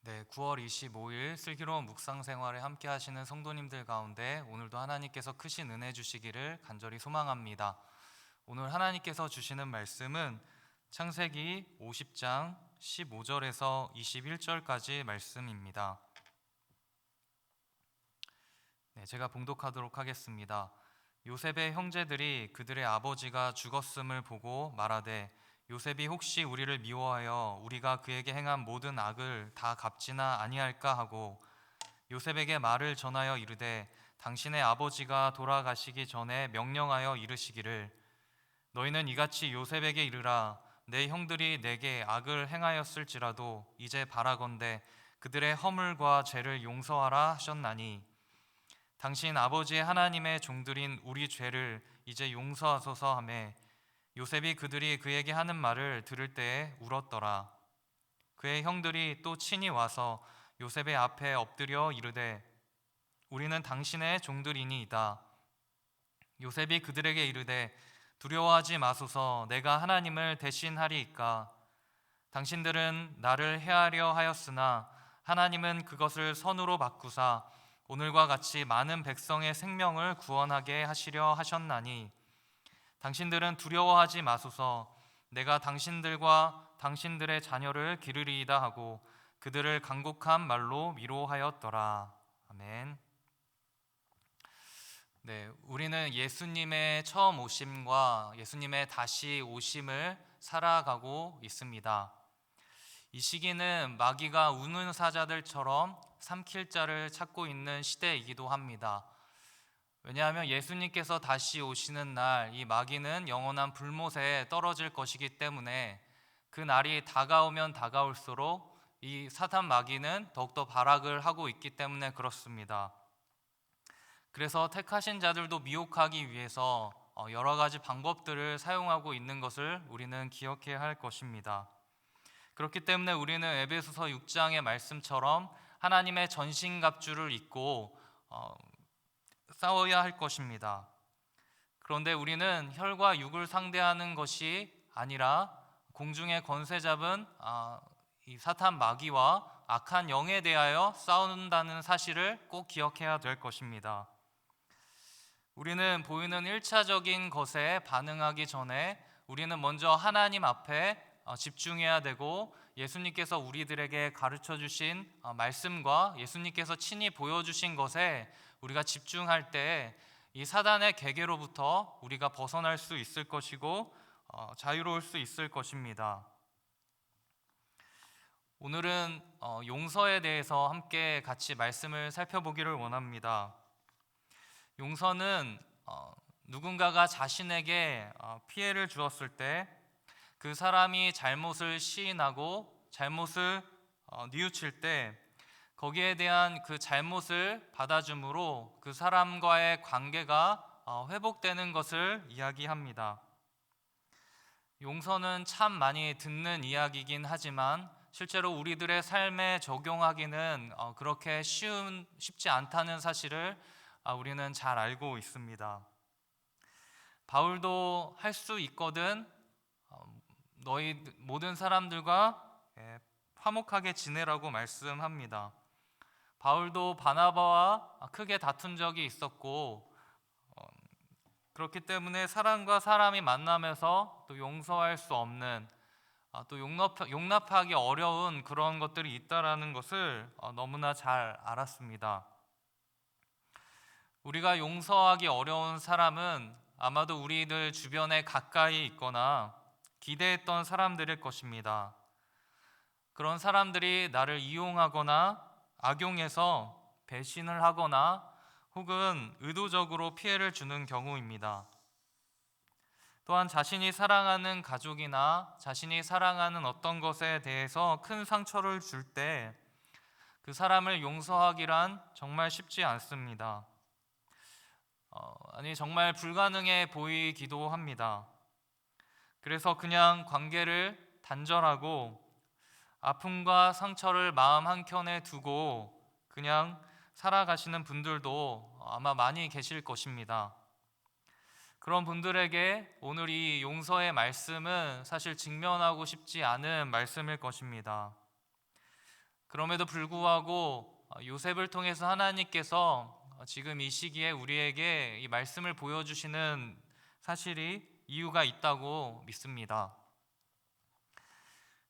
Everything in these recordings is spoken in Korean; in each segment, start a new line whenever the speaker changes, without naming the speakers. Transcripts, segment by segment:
네, 9월 25일 슬기로운 묵상 생활에 함께 하시는 성도님들 가운데 오늘도 하나님께서 크신 은혜 주시기를 간절히 소망합니다. 오늘 하나님께서 주시는 말씀은 창세기 50장 15절에서 21절까지 말씀입니다. 네, 제가 봉독하도록 하겠습니다. 요셉의 형제들이 그들의 아버지가 죽었음을 보고 말하되 요셉이 혹시 우리를 미워하여 우리가 그에게 행한 모든 악을 다 갚지나 아니할까 하고 요셉에게 말을 전하여 이르되 당신의 아버지가 돌아가시기 전에 명령하여 이르시기를 너희는 이같이 요셉에게 이르라 내 형들이 내게 악을 행하였을지라도 이제 바라건대 그들의 허물과 죄를 용서하라 하셨나니 당신 아버지의 하나님의 종들인 우리 죄를 이제 용서하소서 하매 요셉이 그들이 그에게 하는 말을 들을 때에 울었더라. 그의 형들이 또 친히 와서 요셉의 앞에 엎드려 이르되 우리는 당신의 종들이니이다. 요셉이 그들에게 이르되 두려워하지 마소서 내가 하나님을 대신하리이까. 당신들은 나를 해하려 하였으나 하나님은 그것을 선으로 바꾸사 오늘과 같이 많은 백성의 생명을 구원하게 하시려 하셨나니 당신들은 두려워하지 마소서 내가 당신들과 당신들의 자녀를 기르리이다 하고 그들을 간곡한 말로 위로하였더라. 아멘. 네, 우리는 예수님의 처음 오심과 예수님의 다시 오심을 살아가고 있습니다. 이 시기는 마귀가 우는 사자들처럼 삼킬 자를 찾고 있는 시대이기도 합니다. 왜냐하면 예수님께서 다시 오시는 날 이 마귀는 영원한 불못에 떨어질 것이기 때문에 그 날이 다가오면 다가올수록 이 사탄 마귀는 더욱더 발악을 하고 있기 때문에 그렇습니다. 그래서 택하신 자들도 미혹하기 위해서 여러 가지 방법들을 사용하고 있는 것을 우리는 기억해야 할 것입니다. 그렇기 때문에 우리는 에베소서 6장의 말씀처럼 하나님의 전신갑주를 입고 싸워야 할 것입니다. 그런데 우리는 혈과 육을 상대하는 것이 아니라 공중의 권세 잡은 이 사탄 마귀와 악한 영에 대하여 싸운다는 사실을 꼭 기억해야 될 것입니다. 우리는 보이는 1차적인 것에 반응하기 전에 우리는 먼저 하나님 앞에 집중해야 되고 예수님께서 우리들에게 가르쳐 주신 말씀과 예수님께서 친히 보여주신 것에 우리가 집중할 때 이 사단의 계계로부터 우리가 벗어날 수 있을 것이고 자유로울 수 있을 것입니다. 오늘은 용서에 대해서 함께 같이 말씀을 살펴보기를 원합니다. 용서는 누군가가 자신에게 피해를 주었을 때 그 사람이 잘못을 시인하고 잘못을 뉘우칠 때 거기에 대한 그 잘못을 받아줌으로 그 사람과의 관계가 회복되는 것을 이야기합니다. 용서는 참 많이 듣는 이야기이긴 하지만 실제로 우리들의 삶에 적용하기는 그렇게 쉽지 않다는 사실을 우리는 잘 알고 있습니다. 바울도 할 수 있거든 너희 모든 사람들과 화목하게 지내라고 말씀합니다. 바울도 바나바와 크게 다툰 적이 있었고 그렇기 때문에 사람과 사람이 만나면서 또 용서할 수 없는 또 용납하기 어려운 그런 것들이 있다라는 것을 너무나 잘 알았습니다. 우리가 용서하기 어려운 사람은 아마도 우리들 주변에 가까이 있거나 기대했던 사람들일 것입니다. 그런 사람들이 나를 이용하거나 악용해서 배신을 하거나 혹은 의도적으로 피해를 주는 경우입니다. 또한 자신이 사랑하는 가족이나 자신이 사랑하는 어떤 것에 대해서 큰 상처를 줄 때 그 사람을 용서하기란 정말 쉽지 않습니다. 정말 불가능해 보이기도 합니다. 그래서 그냥 관계를 단절하고 아픔과 상처를 마음 한켠에 두고 그냥 살아가시는 분들도 아마 많이 계실 것입니다. 그런 분들에게 오늘 이 용서의 말씀은 사실 직면하고 싶지 않은 말씀일 것입니다. 그럼에도 불구하고 요셉을 통해서 하나님께서 지금 이 시기에 우리에게 이 말씀을 보여주시는 사실이 이유가 있다고 믿습니다.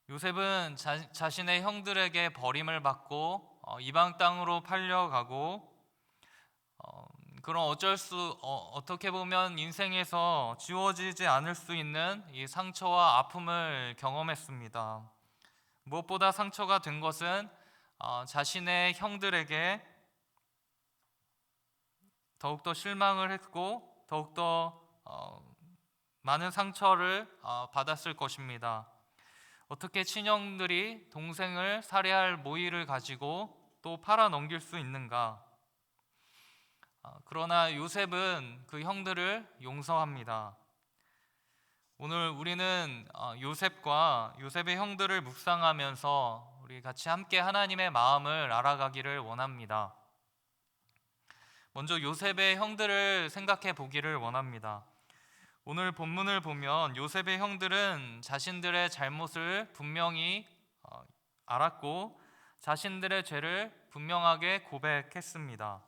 요셉은 자신의 형들에게 버림을 받고 이방 땅으로 팔려가고 그런 어떻게 보면 인생에서 지워지지 않을 수 있는 이 상처와 아픔을 경험했습니다. 무엇보다 상처가 된 것은 자신의 형들에게 더욱더 실망을 했고 더욱더 많은 상처를 받았을 것입니다. 어떻게 친형들이 동생을 살해할 모의를 가지고 또 팔아 넘길 수 있는가? 그러나 요셉은 그 형들을 용서합니다. 오늘 우리는 요셉과 요셉의 형들을 묵상하면서 우리 같이 함께 하나님의 마음을 알아가기를 원합니다. 먼저 요셉의 형들을 생각해 보기를 원합니다. 오늘 본문을 보면 요셉의 형들은 자신들의 잘못을 분명히 알았고 자신들의 죄를 분명하게 고백했습니다.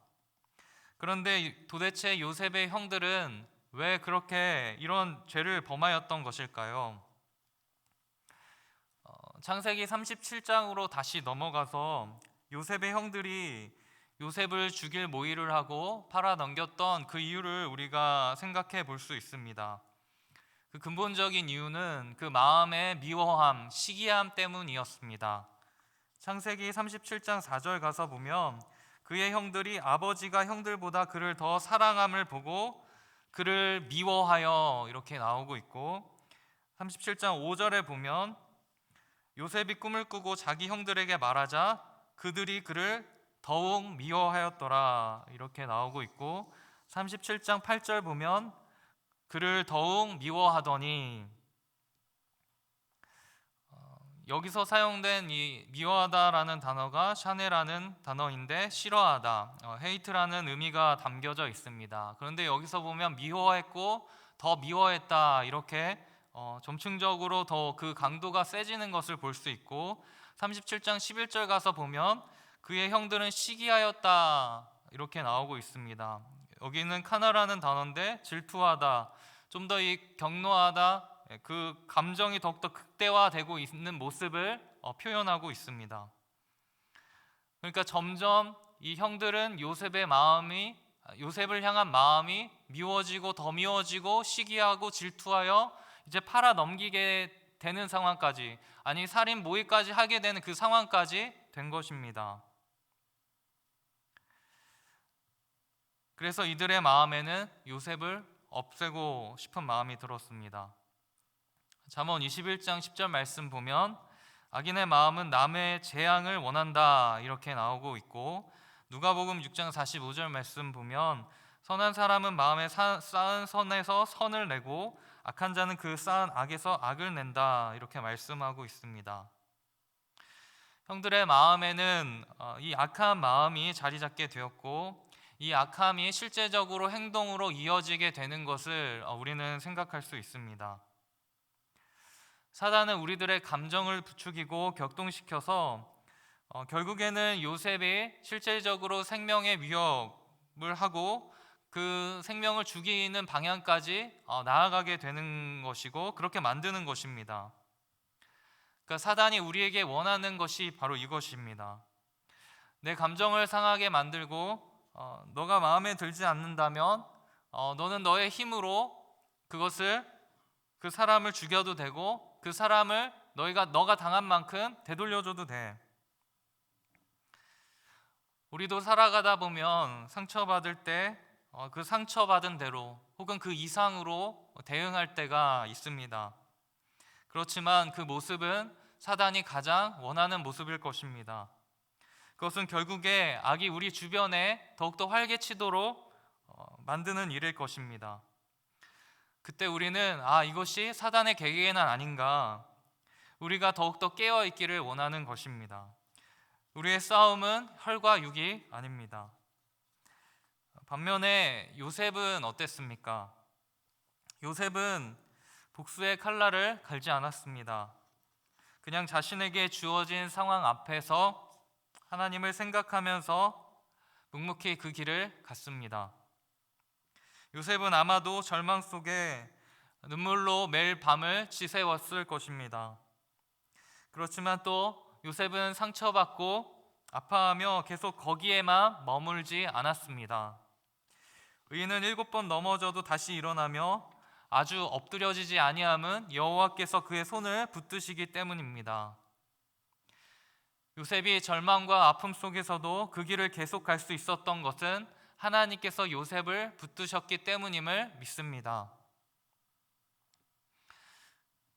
그런데 도대체 요셉의 형들은 왜 그렇게 이런 죄를 범하였던 것일까요? 창세기 37장으로 다시 넘어가서 요셉의 형들이 요셉을 죽일 모의를 하고 팔아 넘겼던 그 이유를 우리가 생각해 볼 수 있습니다. 그 근본적인 이유는 그 마음의 미워함, 시기함 때문이었습니다. 창세기 37장 4절 가서 보면 그의 형들이 아버지가 형들보다 그를 더 사랑함을 보고 그를 미워하여 이렇게 나오고 있고 37장 5절에 보면 요셉이 꿈을 꾸고 자기 형들에게 말하자 그들이 그를 더욱 미워하였더라 이렇게 나오고 있고 37장 8절 보면 그를 더욱 미워하더니 여기서 사용된 이 미워하다라는 단어가 샤네라는 단어인데 싫어하다, 헤이트라는 의미가 담겨져 있습니다. 그런데 여기서 보면 미워했고 더 미워했다 이렇게 점층적으로 더 그 강도가 세지는 것을 볼 수 있고 37장 11절 가서 보면 그의 형들은 시기하였다 이렇게 나오고 있습니다. 여기는 카나라는 단어인데 질투하다, 좀 더 이 경노하다, 그 감정이 더욱더 극대화되고 있는 모습을 표현하고 있습니다. 그러니까 점점 이 형들은 요셉을 향한 마음이 미워지고 더 미워지고 시기하고 질투하여 이제 팔아 넘기게 되는 상황까지, 아니 살인 모의까지 하게 되는 그 상황까지 된 것입니다. 그래서 이들의 마음에는 요셉을 없애고 싶은 마음이 들었습니다. 잠언 21장 10절 말씀 보면 악인의 마음은 남의 재앙을 원한다 이렇게 나오고 있고 누가복음 6장 45절 말씀 보면 선한 사람은 마음에 쌓은 선에서 선을 내고 악한 자는 그 쌓은 악에서 악을 낸다 이렇게 말씀하고 있습니다. 형들의 마음에는 이 악한 마음이 자리 잡게 되었고 이 악함이 실제적으로 행동으로 이어지게 되는 것을 우리는 생각할 수 있습니다. 사단은 우리들의 감정을 부추기고 격동시켜서 결국에는 요셉이 실질적으로 생명의 위협을 하고 그 생명을 죽이는 방향까지 나아가게 되는 것이고 그렇게 만드는 것입니다. 그러니까 사단이 우리에게 원하는 것이 바로 이것입니다. 내 감정을 상하게 만들고 너가 마음에 들지 않는다면 너는 너의 힘으로 그 사람을 죽여도 되고 그 사람을 너가 당한 만큼 되돌려줘도 돼. 우리도 살아가다 보면 상처받을 때 그 상처받은 대로 혹은 그 이상으로 대응할 때가 있습니다. 그렇지만 그 모습은 사단이 가장 원하는 모습일 것입니다. 그것은 결국에 악이 우리 주변에 더욱더 활개치도록 만드는 일일 것입니다. 그때 우리는 이것이 사단의 계계는 아닌가, 우리가 더욱더 깨어있기를 원하는 것입니다. 우리의 싸움은 혈과 육이 아닙니다. 반면에 요셉은 어땠습니까? 요셉은 복수의 칼날을 갈지 않았습니다. 그냥 자신에게 주어진 상황 앞에서 하나님을 생각하면서 묵묵히 그 길을 갔습니다. 요셉은 아마도 절망 속에 눈물로 매일 밤을 지새웠을 것입니다. 그렇지만 또 요셉은 상처받고 아파하며 계속 거기에만 머물지 않았습니다. 의인은 7번 넘어져도 다시 일어나며 아주 엎드려지지 아니함은 여호와께서 그의 손을 붙드시기 때문입니다. 요셉이 절망과 아픔 속에서도 그 길을 계속 갈 수 있었던 것은 하나님께서 요셉을 붙드셨기 때문임을 믿습니다.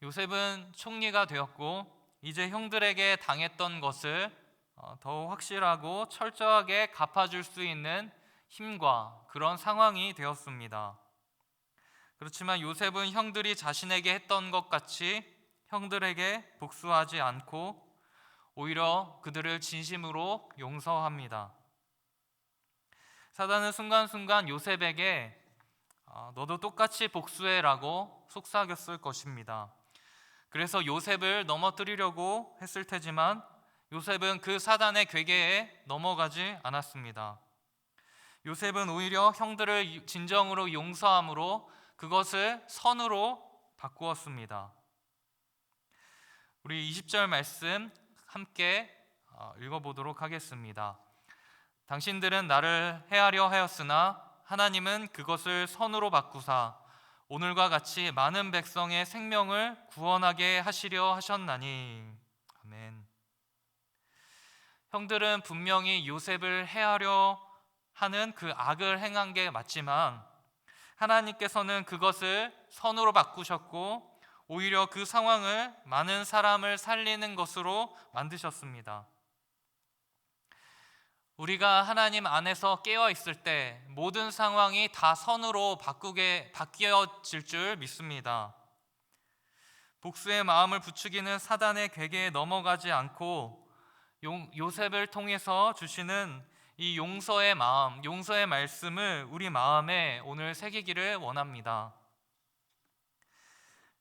요셉은 총리가 되었고 이제 형들에게 당했던 것을 더욱 확실하고 철저하게 갚아줄 수 있는 힘과 그런 상황이 되었습니다. 그렇지만 요셉은 형들이 자신에게 했던 것 같이 형들에게 복수하지 않고 오히려 그들을 진심으로 용서합니다. 사단은 순간순간 요셉에게 너도 똑같이 복수해라고 속삭였을 것입니다. 그래서 요셉을 넘어뜨리려고 했을 테지만 요셉은 그 사단의 괴계에 넘어가지 않았습니다. 요셉은 오히려 형들을 진정으로 용서함으로 그것을 선으로 바꾸었습니다. 우리 20절 말씀 함께 읽어보도록 하겠습니다. 당신들은 나를 해하려 하였으나 하나님은 그것을 선으로 바꾸사 오늘과 같이 많은 백성의 생명을 구원하게 하시려 하셨나니. 아멘. 형들은 분명히 요셉을 해하려 하는 그 악을 행한 게 맞지만 하나님께서는 그것을 선으로 바꾸셨고 오히려 그 상황을 많은 사람을 살리는 것으로 만드셨습니다. 우리가 하나님 안에서 깨어 있을 때 모든 상황이 다 선으로 바뀌어질 줄 믿습니다. 복수의 마음을 부추기는 사단의 괴계에 넘어가지 않고 요셉을 통해서 주시는 이 용서의 마음, 용서의 말씀을 우리 마음에 오늘 새기기를 원합니다.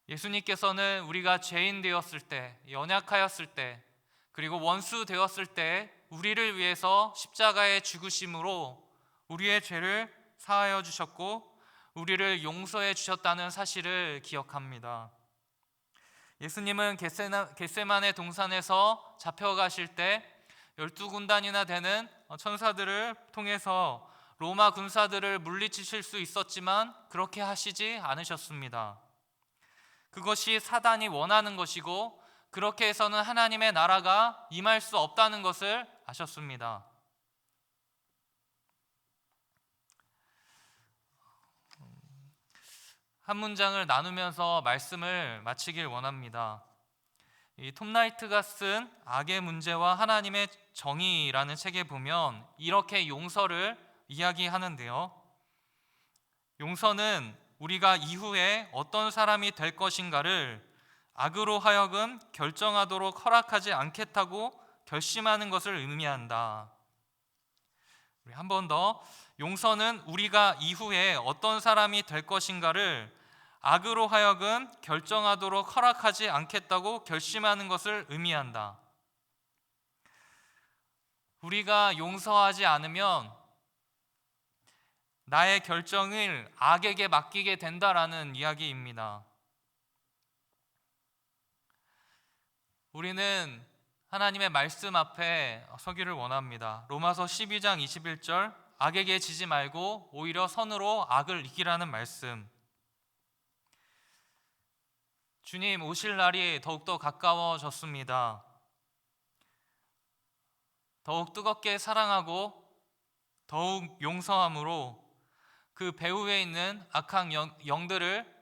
예수님께서는 우리가 죄인 되었을 때, 연약하였을 때, 그리고 원수 되었을 때 우리를 위해서 십자가에 죽으심으로 우리의 죄를 사하여 주셨고 우리를 용서해 주셨다는 사실을 기억합니다. 예수님은 겟세마네 동산에서 잡혀가실 때 12군단이나 되는 천사들을 통해서 로마 군사들을 물리치실 수 있었지만 그렇게 하시지 않으셨습니다. 그것이 사단이 원하는 것이고 그렇게 해서는 하나님의 나라가 임할 수 없다는 것을 아셨습니다. 한 문장을 나누면서 말씀을 마치길 원합니다. 이 톰 라이트가 쓴 악의 문제와 하나님의 정의라는 책에 보면 이렇게 용서를 이야기하는데요. 용서는 우리가 이후에 어떤 사람이 될 것인가를 악으로 하여금 결정하도록 허락하지 않겠다고 결심하는 것을 의미한다. 한 번 더, 용서는 우리가 이후에 어떤 사람이 될 것인가를 악으로 하여금 결정하도록 허락하지 않겠다고 결심하는 것을 의미한다. 우리가 용서하지 않으면 나의 결정을 악에게 맡기게 된다라는 이야기입니다. 우리는 하나님의 말씀 앞에 서기를 원합니다. 로마서 12장 21절, 악에게 지지 말고 오히려 선으로 악을 이기라는 말씀. 주님 오실 날이 더욱더 가까워졌습니다. 더욱 뜨겁게 사랑하고 더욱 용서함으로 그 배후에 있는 악한 영들을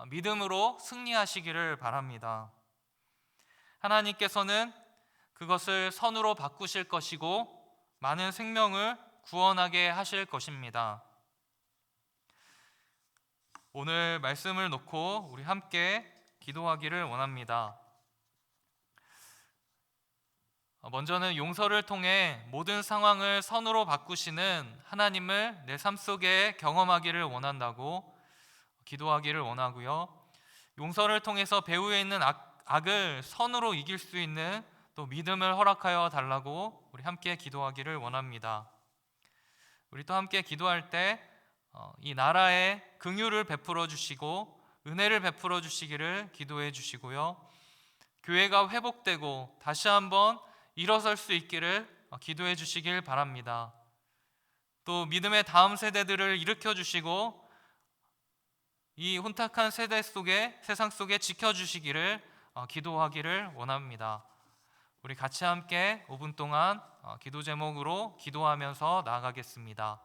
믿음으로 승리하시기를 바랍니다. 하나님께서는 그것을 선으로 바꾸실 것이고 많은 생명을 구원하게 하실 것입니다. 오늘 말씀을 놓고 우리 함께 기도하기를 원합니다. 먼저는 용서를 통해 모든 상황을 선으로 바꾸시는 하나님을 내 삶 속에 경험하기를 원한다고 기도하기를 원하고요. 용서를 통해서 배후에 있는 악을 선으로 이길 수 있는 또 믿음을 허락하여 달라고 우리 함께 기도하기를 원합니다. 우리 또 함께 기도할 때 이 나라에 긍휼을 베풀어 주시고 은혜를 베풀어 주시기를 기도해 주시고요, 교회가 회복되고 다시 한번 일어설 수 있기를 기도해 주시길 바랍니다. 또 믿음의 다음 세대들을 일으켜 주시고 이 혼탁한 세대 속에, 세상 속에 지켜주시기를 기도하기를 원합니다. 우리 같이 함께 5분 동안 기도 제목으로 기도하면서 나아가겠습니다.